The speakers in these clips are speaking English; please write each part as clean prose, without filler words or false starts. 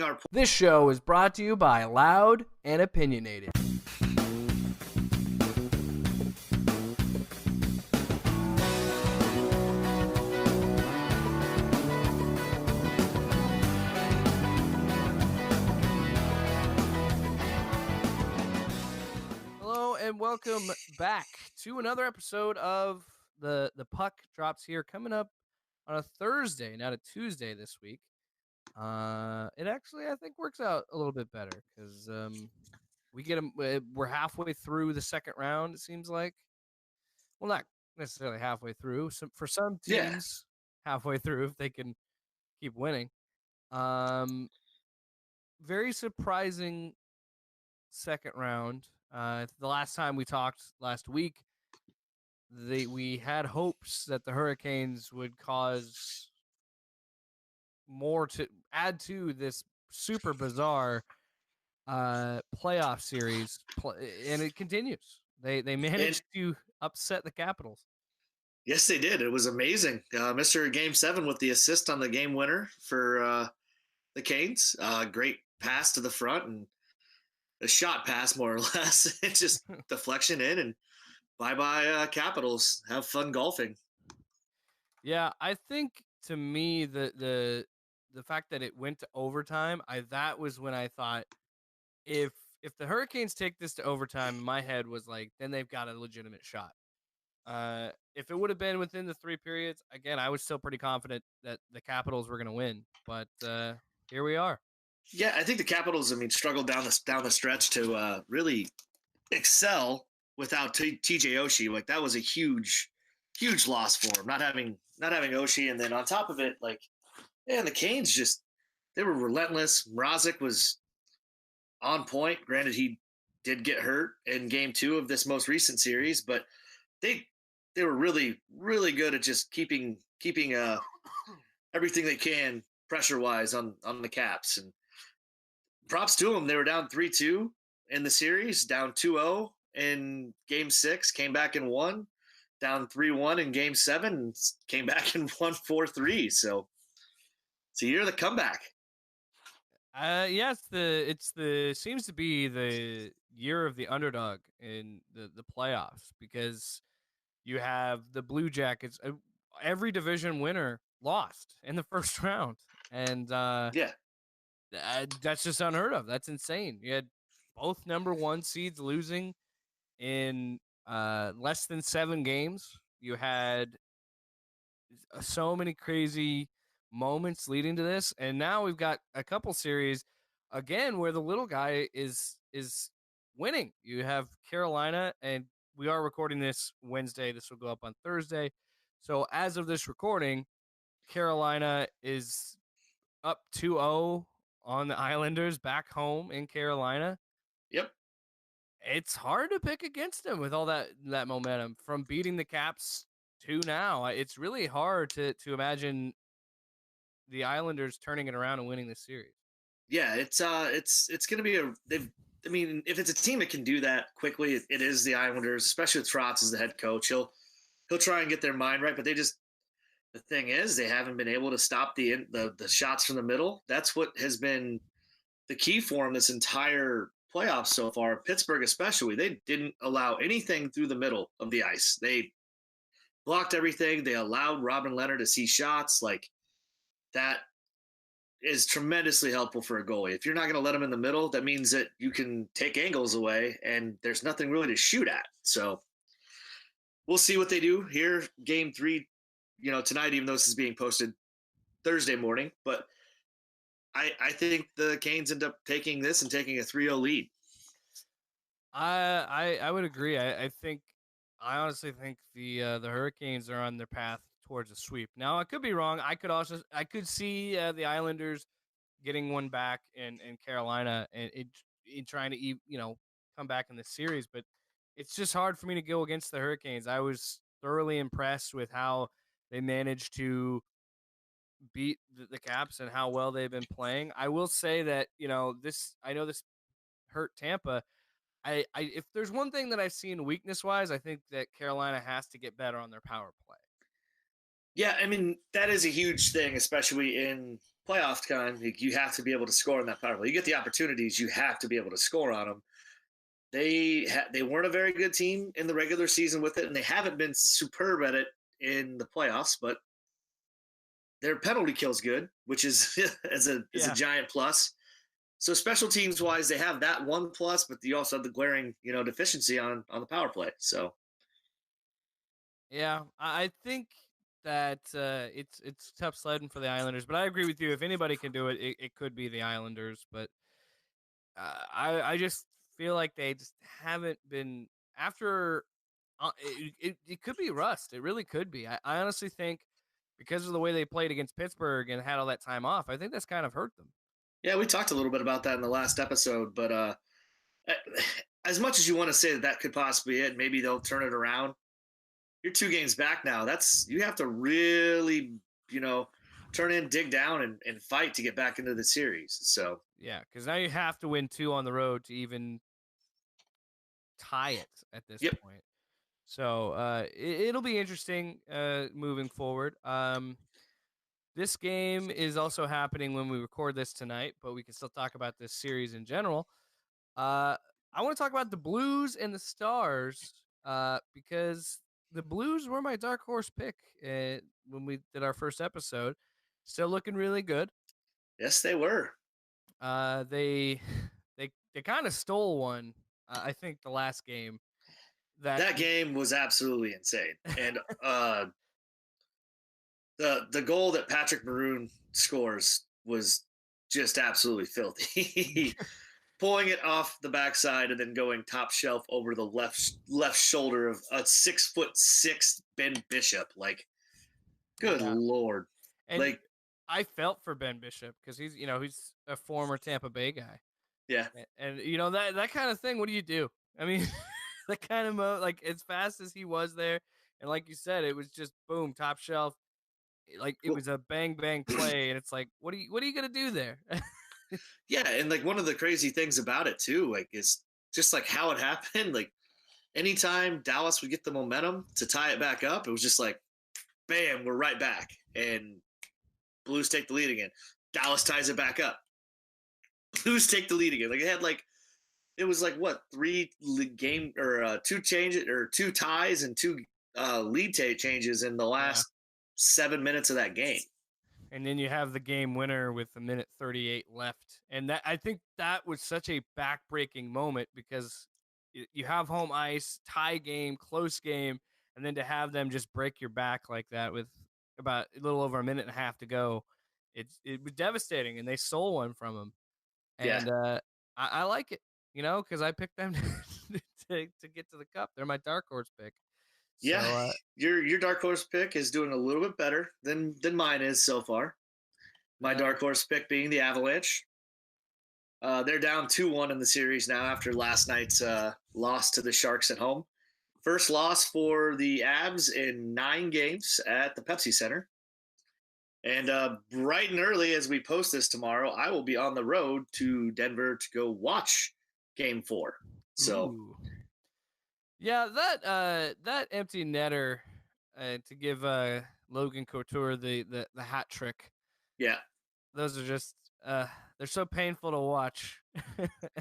our This show is brought to you by Loud and Opinionated. Hello and welcome back to another episode of the Puck Drops here, coming up on a Thursday, not a Tuesday this week. It actually, I think, works out a little bit better because we get them. We're halfway through the second round. It seems like, well, not necessarily halfway through. For some teams, halfway through if they can keep winning. Very surprising second round. The last time we talked last week, we had hopes that the Hurricanes would cause more to add to this super bizarre playoff series, and it continues. They managed to upset the Capitals. Yes, they did. It was amazing. Mr. Game 7 with the assist on the game winner for the Canes. Great pass to the front and a shot pass, more or less. It's just deflection in and bye-bye Capitals. Have fun golfing. Yeah, I think to me the fact that it went to overtime, that was when I thought if the Hurricanes take this to overtime, my head was like, then they've got a legitimate shot. If it would have been within the 3 periods, again, I was still pretty confident that the Capitals were going to win. But here we are. Yeah, I think the Capitals, struggled down the stretch to really excel without TJ Oshie. Like that was a huge loss for him. Not having Oshie, and then on top of it, the Canes they were relentless. Mrazek was on point. Granted, he did get hurt in Game 2 of this most recent series, but they were really, really good at just keeping everything they can pressure wise on the Caps. And props to them. They were down 3-2 in the series, down 2-0 in Game 6, came back and won. Down 3-1 in Game 7, came back and won 4-3. So it's a year of the comeback. Yes, it seems to be the year of the underdog in the playoffs, because you have the Blue Jackets. Every division winner lost in the first round, and that's just unheard of. That's insane. You had both number 1 seeds losing in less than 7 games. You had so many crazy moments leading to this, and now we've got a couple series again where the little guy is winning. You have Carolina, and we are recording this Wednesday. This will go up on Thursday. So as of this recording, Carolina is up 2-0 on the Islanders back home in Carolina. Yep. It's hard to pick against them with all that momentum from beating the Caps to now. It's really hard to imagine the Islanders turning it around and winning this series. Yeah, it's going to be if it's a team that can do that quickly, it is the Islanders, especially with Trotz as the head coach. He'll try and get their mind right, but the thing is, they haven't been able to stop the shots from the middle. That's what has been the key for them this entire playoffs so far. Pittsburgh especially, they didn't allow anything through the middle of the ice. They blocked everything. They allowed Robin Leonard to see shots. Like that is tremendously helpful for a goalie. If you're not going to let them in the middle, that means that you can take angles away and there's nothing really to shoot at. So we'll see what they do here. Game 3, tonight, even though this is being posted Thursday morning, but I think the Canes end up taking this and taking a 3-0 lead. I would agree. I honestly think the Hurricanes are on their path towards a sweep. Now, I could be wrong. I could see the Islanders getting one back in Carolina and trying to come back in the series, but it's just hard for me to go against the Hurricanes. I was thoroughly impressed with how they managed to beat the Caps and how well they've been playing. I will say that I know this hurt Tampa. If there's one thing that I've seen weakness-wise, I think that Carolina has to get better on their power play. Yeah, that is a huge thing, especially in playoff time, you have to be able to score on that power play. You get the opportunities, you have to be able to score on them. They weren't a very good team in the regular season with it, and they haven't been superb at it in the playoffs. But their penalty kill's good, which is is a Yeah. giant plus. So special teams wise, they have that one plus, but you also have the glaring deficiency on the power play. So Yeah, I think that it's tough sledding for the Islanders, but I agree with you. If anybody can do it, it could be the Islanders. But I just feel like they just haven't been after. It could be rust. It really could be. I honestly think because of the way they played against Pittsburgh and had all that time off, I think that's kind of hurt them. yeah, we talked a little bit about that in the last episode, but as much as you want to say that that could possibly be it, maybe they'll turn it around. You're 2 games back now. You have to really, you know, turn in, dig down, and fight to get back into the series. So Yeah, because now you have to win 2 on the road to even tie it at this yep, point. So it'll be interesting moving forward. This game is also happening when we record this tonight, but we can still talk about this series in general. Uh, I want to talk about the Blues and the Stars because the Blues were my dark horse pick when we did our first episode. Still looking really good. yes, they were. They they kind of stole one. I think the last game that That game was absolutely insane, and the goal that Patrick Maroon scores was just absolutely filthy. Pulling it off the backside and then going top shelf over the left shoulder of a 6'6" Ben Bishop. Like, good yeah, lord. and Like, I felt for Ben Bishop because he's a former Tampa Bay guy, yeah. and that kind of thing. What do you do? I mean, that kind of like as fast as he was there, and like you said, it was just boom, top shelf. Like it Well, was a bang bang play, and it's like, what are you gonna do there? yeah, and like one of the crazy things about it too, like is just like how it happened. Like anytime Dallas would get the momentum to tie it back up, it was just like, bam, we're right back, and Blues take the lead again. Dallas ties it back up. Blues take the lead again. Like it was like what, three game or two changes or two ties and two lead changes in the Yeah. last 7 minutes of that game. And then you have the game winner with a minute 38 left. And that I think that was such a backbreaking moment because you have home ice, tie game, close game, and then to have them just break your back like that with about a little over a minute and a half to go, it was devastating. And they stole one from them. Yeah. And I like it, because I picked them to get to the cup. They're my dark horse pick. Yeah. So Your dark horse pick is doing a little bit better than mine is so far. My uh, dark horse pick being the Avalanche. They're down 2-1 in the series now after last night's loss to the Sharks at home. First loss for the Abs in 9 games at the Pepsi Center. And bright and early as we post this tomorrow, I will be on the road to Denver to go watch Game 4. So, ooh. Yeah, that empty netter to give Logan Couture the hat trick. yeah, Those are just they're so painful to watch.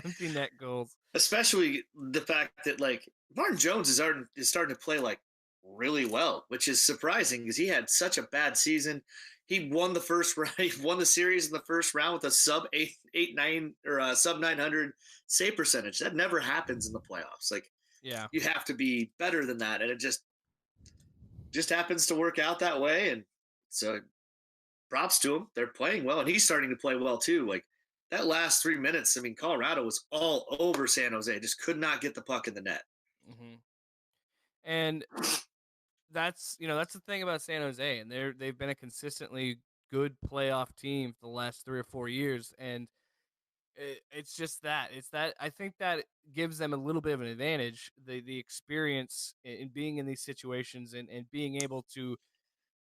Empty net goals. especially the fact that like Martin Jones is starting to play like really well, which is surprising because he had such a bad season. He won the first round. He won the series in the first round with a sub 889 or a sub 900 save percentage. That never happens in the playoffs. Like Yeah. you have to be better than that, and it just happens to work out that way. And so props to him. They're playing well, and he's starting to play well too. Like that last 3 minutes, I mean, Colorado was all over San Jose, just could not get the puck in the net. Hmm. And that's the thing about San Jose, and they've been a consistently good playoff team for the last 3 or 4 years, and it's just that I think that gives them a little bit of an advantage, the experience in being in these situations and being able to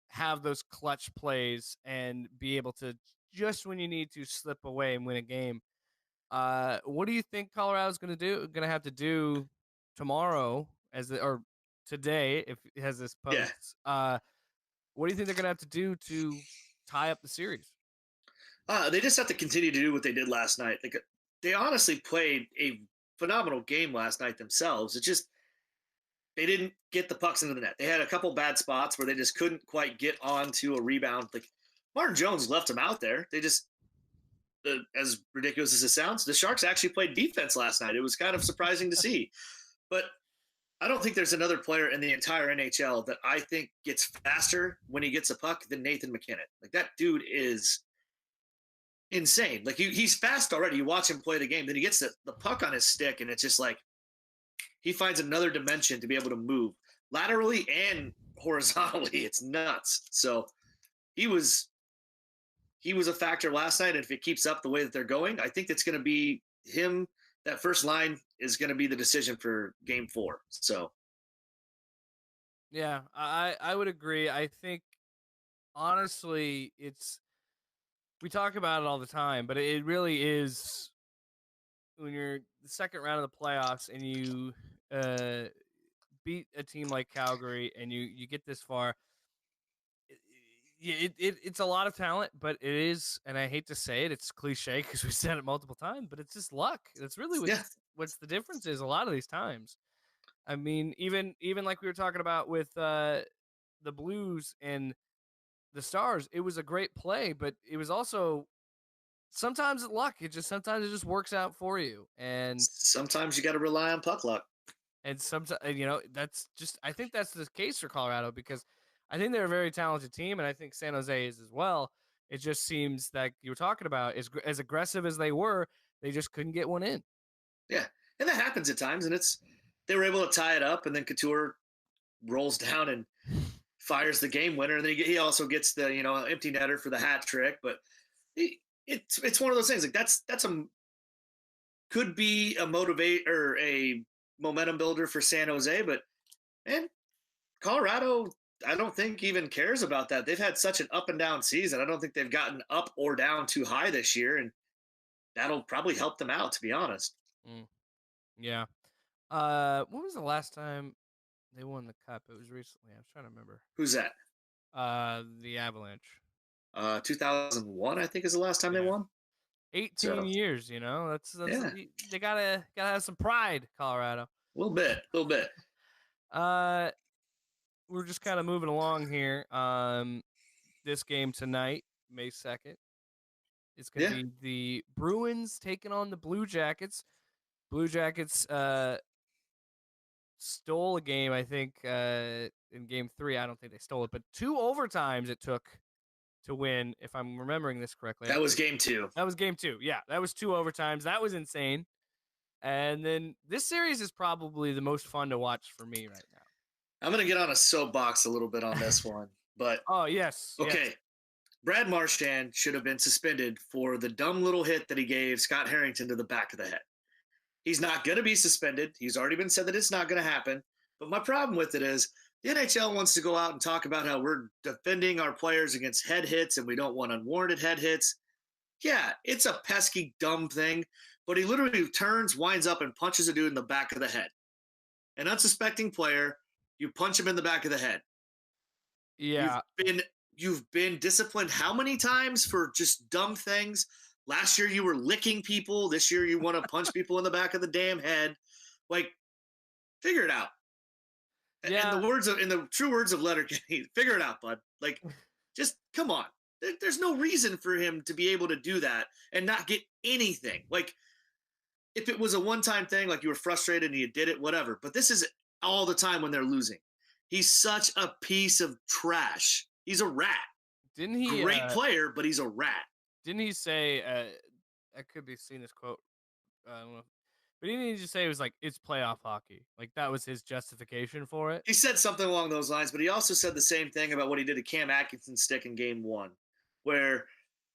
have those clutch plays and be able to just when you need to slip away and win a game. What do you think Colorado's going to have to do tomorrow or today if it has this Yeah. post? What do you think they're going to have to do to tie up the series? They just have to continue to do what they did last night. They honestly played a phenomenal game last night themselves. It's just they didn't get the pucks into the net. They had a couple bad spots where they just couldn't quite get onto a rebound. Like Martin Jones left them out there. They just, as ridiculous as it sounds, the Sharks actually played defense last night. It was kind of surprising to see. But I don't think there's another player in the entire NHL that I think gets faster when he gets a puck than Nathan McKinnon. Like that dude is insane. Like he's fast already. You watch him play the game, then he gets the puck on his stick, and it's just like he finds another dimension to be able to move laterally and horizontally. It's nuts. So he was a factor last night, and if it keeps up the way that they're going, I think it's going to be him. That first line is going to be the decision for Game 4. So, Yeah, I would agree. I think honestly, we talk about it all the time, but it really is when you're the second round of the playoffs and you beat a team like Calgary and you get this far. It's a lot of talent, but it is, and I hate to say it, it's cliche because we said it multiple times, but it's just luck. That's really what's the difference is a lot of these times. I mean, even like we were talking about with the Blues and the Stars, it was a great play, but it was also sometimes luck. Sometimes it just works out for you, and sometimes you got to rely on puck luck. And sometimes, that's just, I think that's the case for Colorado because I think they're a very talented team, and I think San Jose is as well. It just seems like you were talking about, as aggressive as they were, they just couldn't get one in. Yeah, and that happens at times, and they were able to tie it up, and then Couture rolls down and fires the game winner, and then he also gets the empty netter for the hat trick. But it's one of those things like that's could be a motivate or a momentum builder for San Jose, but man, Colorado, I don't think even cares about that. They've had such an up and down season. I don't think they've gotten up or down too high this year, and that'll probably help them out, to be honest. Yeah. When was the last time they won the cup? It was recently. I was trying to remember. Who's that? The Avalanche. 2001, I think, is the last time they won. 18 years, that's yeah. They gotta have some pride, Colorado. A little bit. We're just kind of moving along here. This game tonight, May 2nd, it's gonna be the Bruins taking on the Blue Jackets. Blue Jackets stole a game, I think, in Game 3. I don't think they stole it, but 2 overtimes it took to win, if I'm remembering this correctly. That was Game 2. That was Game 2. Yeah, that was 2 overtimes. That was insane. And then this series is probably the most fun to watch for me right now. I'm going to get on a soapbox a little bit on this one, but oh yes, okay. Yes. Brad Marchand should have been suspended for the dumb little hit that he gave Scott Harrington to the back of the head. He's not going to be suspended. He's already been said that it's not going to happen. But my problem with it is the NHL wants to go out and talk about how we're defending our players against head hits and we don't want unwarranted head hits. Yeah, it's a pesky, dumb thing, but he literally turns, winds up, and punches a dude in the back of the head. An unsuspecting player, you punch him in the back of the head. Yeah. You've been disciplined how many times for just dumb things? Last year you were licking people. This year you want to punch people in the back of the damn head. Like, figure it out. Yeah. And in the true words of Letterkenny, figure it out, bud. Like, just come on. There's no reason for him to be able to do that and not get anything. Like, if it was a one-time thing, like you were frustrated and you did it, whatever. But this is all the time when they're losing. He's such a piece of trash. He's a rat. Didn't he? Great player, but he's a rat. Didn't he say? I could be seeing this quote. I don't know. But didn't he just say it was like, it's playoff hockey? Like, that was his justification for it? He said something along those lines, but he also said the same thing about what he did to Cam Atkinson's stick in Game 1, where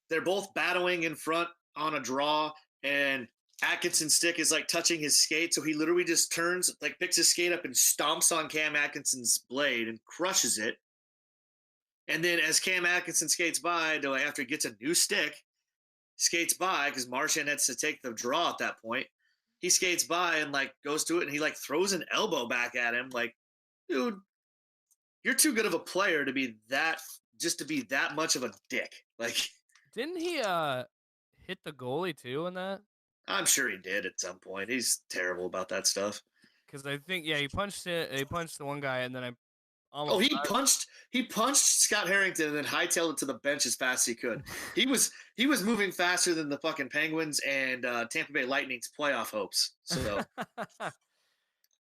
they're both battling in front on a draw, and Atkinson's stick is, like, touching his skate, so he literally just turns, like, picks his skate up and stomps on Cam Atkinson's blade and crushes it. And then as Cam Atkinson skates by, after he gets a new stick, skates by, because Marchand has to take the draw at that point, he skates by and, like, goes to it, and he, like, throws an elbow back at him. Like, dude, you're too good of a player to be that much of a dick. Like, Didn't he hit the goalie too in that? I'm sure he did at some point. He's terrible about that stuff. Because I think he punched it. He punched the one guy, and then I Oh, almost. he punched Scott Harrington and then hightailed it to the bench as fast as he could. He was moving faster than the fucking Penguins and Tampa Bay Lightning's playoff hopes. So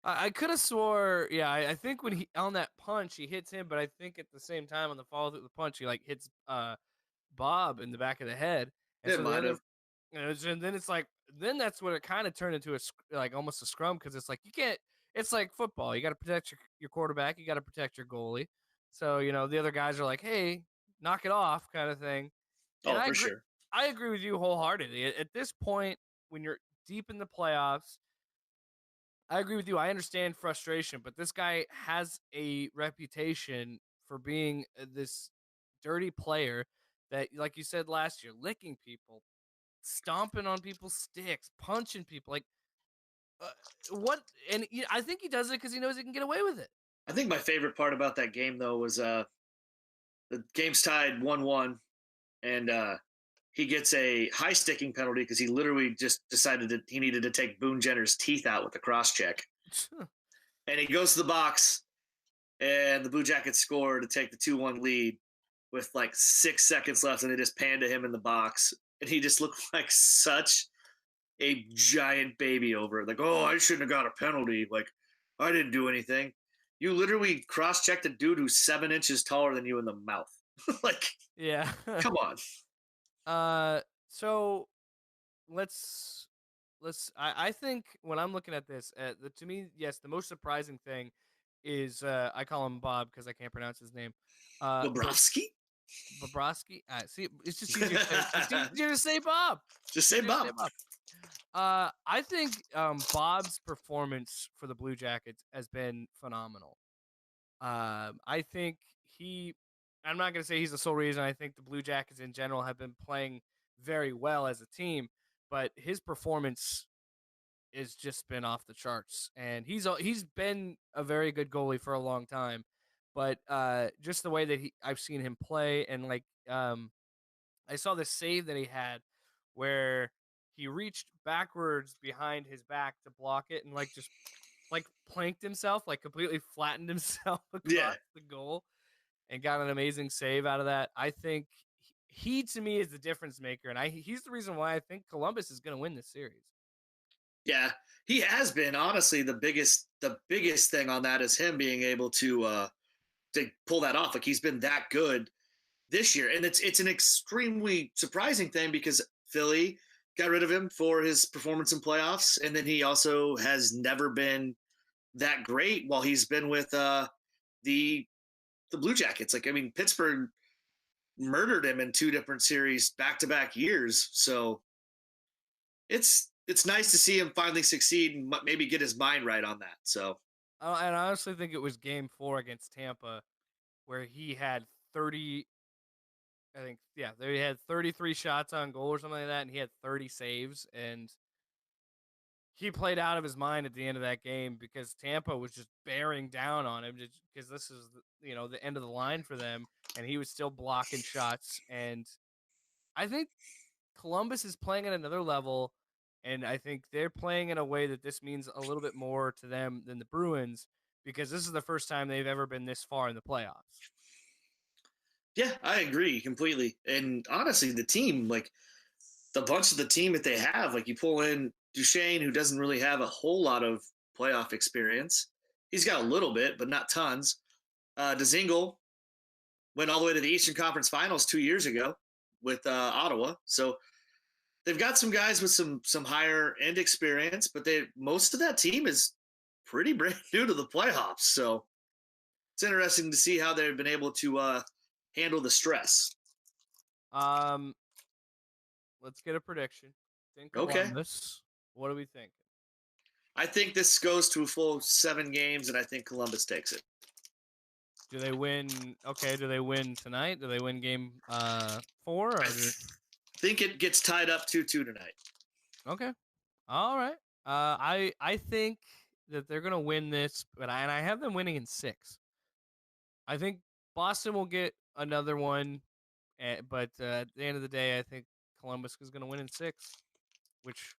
I could have swore, yeah. I think when he on that punch, he hits him, but I think at the same time on the follow through the punch, he like hits Bob in the back of the head, and it so the might other, have. and then it's like, then that's what it kind of turned into like almost a scrum because it's like you can't. It's like football. You got to protect your quarterback. You got to protect your goalie. So the other guys are like, hey, knock it off, kind of thing. And Oh, I for agree. sure. I agree with you wholeheartedly. At this point, when you're deep in the playoffs, I agree with you. I understand frustration, but this guy has a reputation for being this dirty player that, like you said last year, licking people, stomping on people's sticks, punching people. Like, uh, what? And I think he does it because he knows he can get away with it. I think my favorite part about that game though was the game's tied 1-1 and he gets a high sticking penalty because he literally just decided that he needed to take Boone Jenner's teeth out with a cross check. And he goes to the box and the Blue Jackets score to take the 2-1 lead with like 6 seconds left, and they just pan to him in the box, and he just looked like such a giant baby over it. Like, oh, I shouldn't have got a penalty. Like, I didn't do anything. You literally cross-checked a dude who's 7 inches taller than you in the mouth. Like, Yeah. come on. So I think when I'm looking at this, to me, yes, the most surprising thing is I call him Bob because I can't pronounce his name. But Bobrovsky? Bobrovsky. See, it's just easier to say. It's easier to say Bob. Just say Easier to Bob. say Bob. I think Bob's performance for the Blue Jackets has been phenomenal. I think he. I'm not going to say he's the sole reason. I think the Blue Jackets in general have been playing very well as a team, but his performance has just been off the charts. And he's been a very good goalie for a long time, but just the way that I've seen him play, and like I saw the save that he had where he reached backwards behind his back to block it and like just like planked himself, like completely flattened himself Yeah. across the goal and got an amazing save out of that. I think he to me is the difference maker, and he's the reason why I think Columbus is going to win this series. Yeah. He has been honestly the biggest thing on that is him being able to pull that off. Like he's been that good this year. And it's an extremely surprising thing because Philly got rid of him for his performance in playoffs, and then he also has never been that great while he's been with the the Blue Jackets. Like I mean, Pittsburgh murdered him in two different series back to back years. So it's nice to see him finally succeed and maybe get his mind right on that. So And I honestly think it was Game 4 against Tampa where he had 30. I think they had 33 shots on goal or something like that, and he had 30 saves, and he played out of his mind at the end of that game because Tampa was just bearing down on him because this is the end of the line for them, and he was still blocking shots. And I think Columbus is playing at another level, and I think they're playing in a way that this means a little bit more to them than the Bruins because this is the first time they've ever been this far in the playoffs. yeah, I agree completely. And honestly, the team, like the bunch of the team that they have, like you pull in Duchesne, who doesn't really have a whole lot of playoff experience. He's got a little bit, but not tons. Dzingel went all the way to the Eastern Conference Finals 2 years ago with Ottawa. So they've got some guys with some higher end experience, but most of that team is pretty brand new to the playoffs. So it's interesting to see how they've been able to handle the stress. Um, let's get a prediction. In Okay. Columbus, what are we thinking? I think this goes to a full 7 games, and I think Columbus takes it. Do they win? Okay, do they win tonight? Do they win game 4? Or think it gets tied up 2-2 tonight. Okay, all right. I think that they're gonna win this, but I have them winning in 6. I think Boston will get another one, But at the end of the day, I think Columbus is going to win in 6, which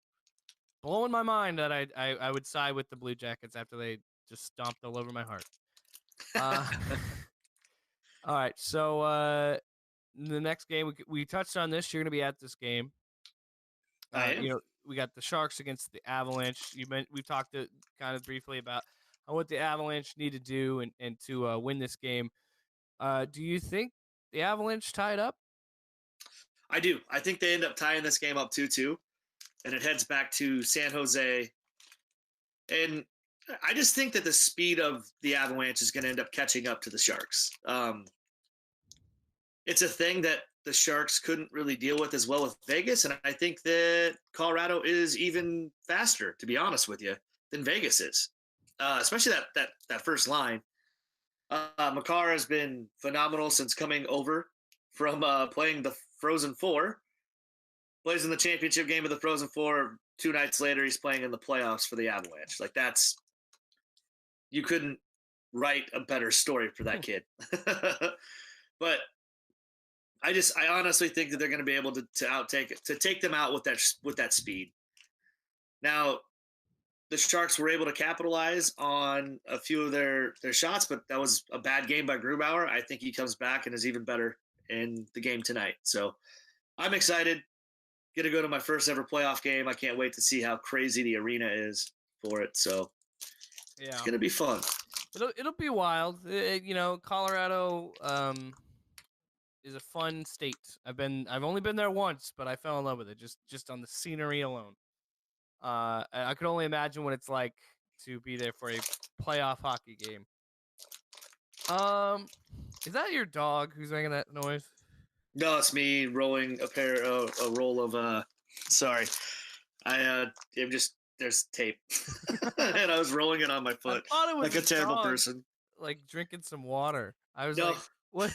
blowing my mind that I would side with the Blue Jackets after they just stomped all over my heart. Uh, all right, so the next game we touched on this. You're going to be at this game. I am. We got the Sharks against the Avalanche. We've talked kind of briefly about what the Avalanche need to do and to win this game. Do you think the Avalanche tied up? I do. I think they end up tying this game up 2-2, and it heads back to San Jose. And I just think that the speed of the Avalanche is going to end up catching up to the Sharks. It's a thing that the Sharks couldn't really deal with as well with Vegas, and I think that Colorado is even faster, to be honest with you, than Vegas is, especially that first line. Makar has been phenomenal since coming over from playing the Frozen Four. Plays in the championship game of the Frozen Four. 2 nights later, he's playing in the playoffs for the Avalanche. Like, you couldn't write a better story for that kid. But I honestly think that they're going to be able to take them out with that speed. Now, the Sharks were able to capitalize on a few of their shots, but that was a bad game by Grubauer. I think he comes back and is even better in the game tonight. So I'm excited. Get to go to my first ever playoff game. I can't wait to see how crazy the arena is for it. So yeah, it's going to be fun. It'll be wild. Colorado is a fun state. I've only been there once, but I fell in love with it just on the scenery alone. I could only imagine what it's like to be there for a playoff hockey game. Is that your dog who's making that noise? No, it's me rolling a roll of sorry. There's tape. And I was rolling it on my foot. I thought it was like a terrible person. Like drinking some water. I was like, what?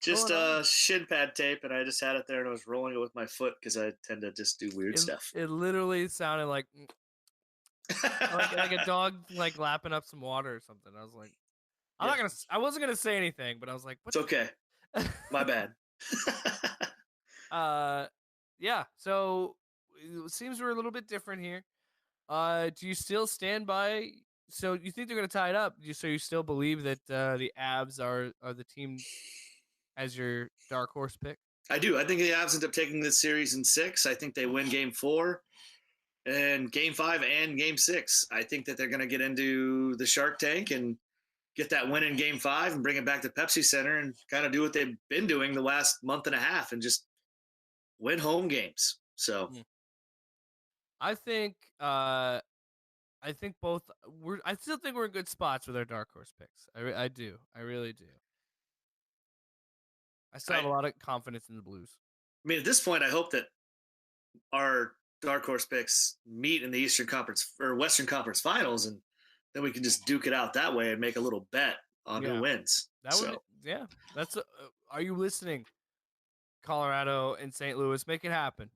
Just shin pad tape, and I just had it there, and I was rolling it with my foot because I tend to just do weird stuff. It literally sounded like a dog like lapping up some water or something. I was like, I wasn't gonna say anything, but I was like, it's okay. My bad. Yeah. So it seems we're a little bit different here. Do you still stand by? So you think they're gonna tie it up? So you still believe that the Avs are the team as your dark horse pick? I do. I think the Avs end up taking this series in 6. I think they win Game 4 and Game 5 and Game 6. I think that they're going to get into the Shark Tank and get that win in Game 5 and bring it back to Pepsi Center and kind of do what they've been doing the last month and a half and just win home games. So I think both I still think we're in good spots with our dark horse picks. I do. I really do. I still have a lot of confidence in the Blues. I mean, at this point, I hope that our dark horse picks meet in the Eastern Conference or Western Conference Finals, and then we can just duke it out that way and make a little bet on who wins. That's are you listening? Colorado and St. Louis, make it happen.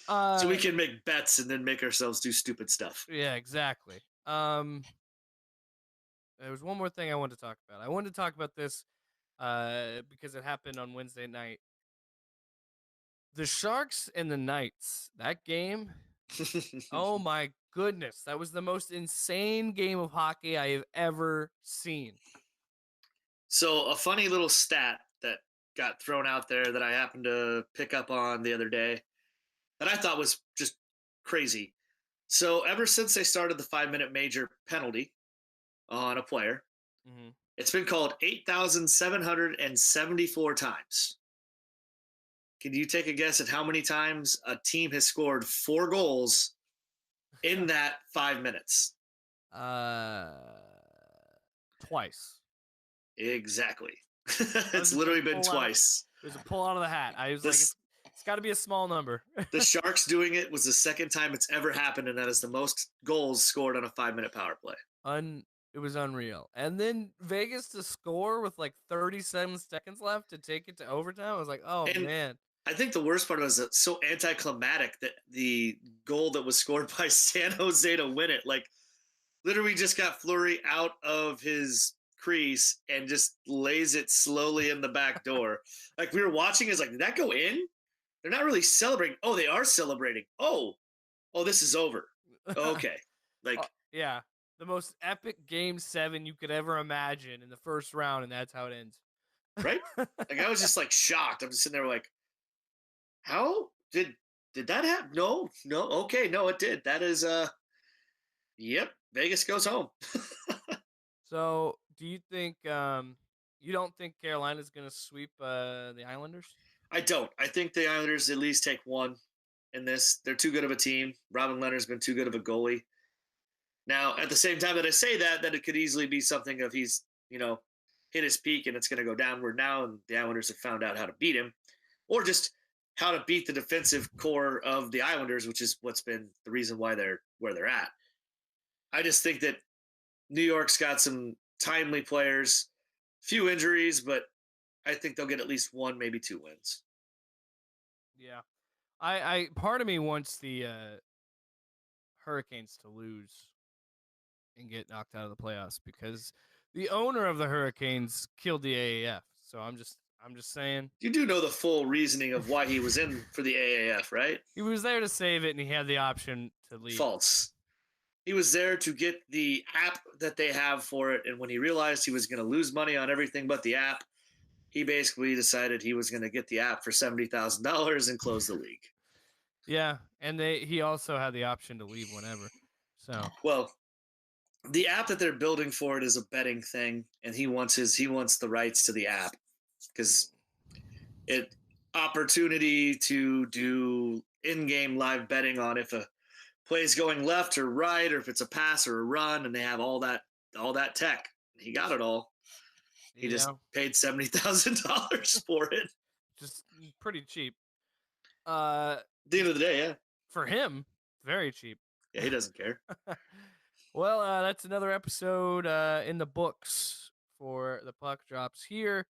So we can make bets and then make ourselves do stupid stuff. Yeah, exactly. There was one more thing I wanted to talk about. I wanted to talk about this because it happened on Wednesday night. The Sharks and the Knights, that game, oh my goodness. That was the most insane game of hockey I have ever seen. So a funny little stat that got thrown out there that I happened to pick up on the other day that I thought was just crazy. So ever since they started the 5-minute major penalty on a player, it's been called 8,774 times. Can you take a guess at how many times a team has scored 4 goals in that 5 minutes? Twice. Exactly. It's literally been twice. It was a pull out of the hat. I was like, it's got to be a small number. The Sharks doing it was the second time it's ever happened, and that is the most goals scored on a 5-minute power play. It was unreal. And then Vegas to score with like 37 seconds left to take it to overtime. I was like, man. I think the worst part was so anticlimactic that the goal that was scored by San Jose to win it, like literally just got Fleury out of his crease and just lays it slowly in the back door. Like we were watching, is like, did that go in? They're not really celebrating. Oh, they are celebrating. Oh, this is over. Okay, like yeah, the most epic Game 7 you could ever imagine in the first round, and that's how it ends. right? Like I was just like shocked. I'm just sitting there like, how did that happen? No, okay, no, it did. That is yep, Vegas goes home. So, do you think you don't think Carolina's going to sweep the Islanders? I don't. I think the Islanders at least take one in this. They're too good of a team. Robin Leonard's been too good of a goalie. Now, at the same time that I say that, it could easily be something of he's, hit his peak and it's going to go downward now, and the Islanders have found out how to beat him, or just how to beat the defensive core of the Islanders, which is what's been the reason why they're where they're at. I just think that New York's got some timely players, few injuries, but I think they'll get at least one, maybe two wins. Yeah. I part of me wants the Hurricanes to lose and get knocked out of the playoffs because the owner of the Hurricanes killed the AAF. So I'm just saying. You do know the full reasoning of why he was in for the AAF, right? He was there to save it, and he had the option to leave. False. He was there to get the app that they have for it, and when he realized he was going to lose money on everything but the app, he basically decided he was going to get the app for $70,000 and close the league. Yeah, and he also had the option to leave whenever. So well, the app that they're building for it is a betting thing, and he wants the rights to the app because it opportunity to do in-game live betting on if a play's going left or right, or if it's a pass or a run, and they have all that tech. He got it all. He just paid $70,000 for it. Just pretty cheap. At the end of the day, yeah. For him, very cheap. Yeah, he doesn't care. Well, that's another episode in the books for the Puck Drops here.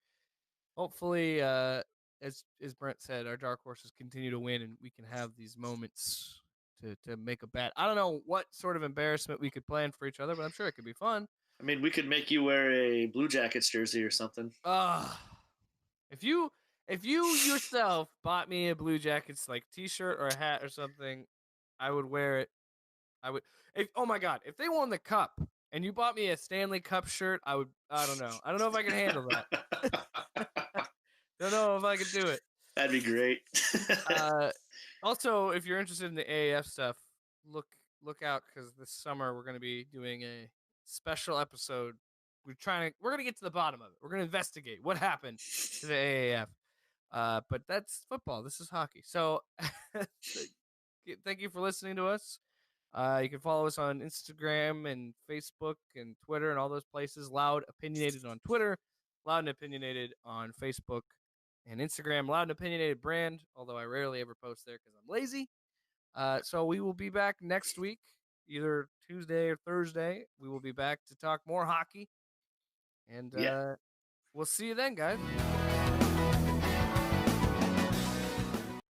Hopefully, as Brent said, our dark horses continue to win, and we can have these moments to make a bet. I don't know what sort of embarrassment we could plan for each other, but I'm sure it could be fun. I mean, we could make you wear a Blue Jackets jersey or something. If you yourself bought me a Blue Jackets like T-shirt or a hat or something, I would wear it. Oh my God, if they won the cup and you bought me a Stanley Cup shirt, I don't know. I don't know if I can handle that. Don't know if I could do it. That'd be great. Also, if you're interested in the AAF stuff, look out because this summer we're going to be doing a special episode. We're going to get to the bottom of it. We're going to investigate what happened to the AAF. But that's football. This is hockey. So thank you for listening to us. You can follow us on Instagram and Facebook and Twitter and all those places. Loud Opinionated on Twitter, Loud and Opinionated on Facebook and Instagram. Loud and Opinionated brand, although I rarely ever post there because I'm lazy. So we will be back next week, either Tuesday or Thursday. We will be back to talk more hockey. And we'll see you then, guys.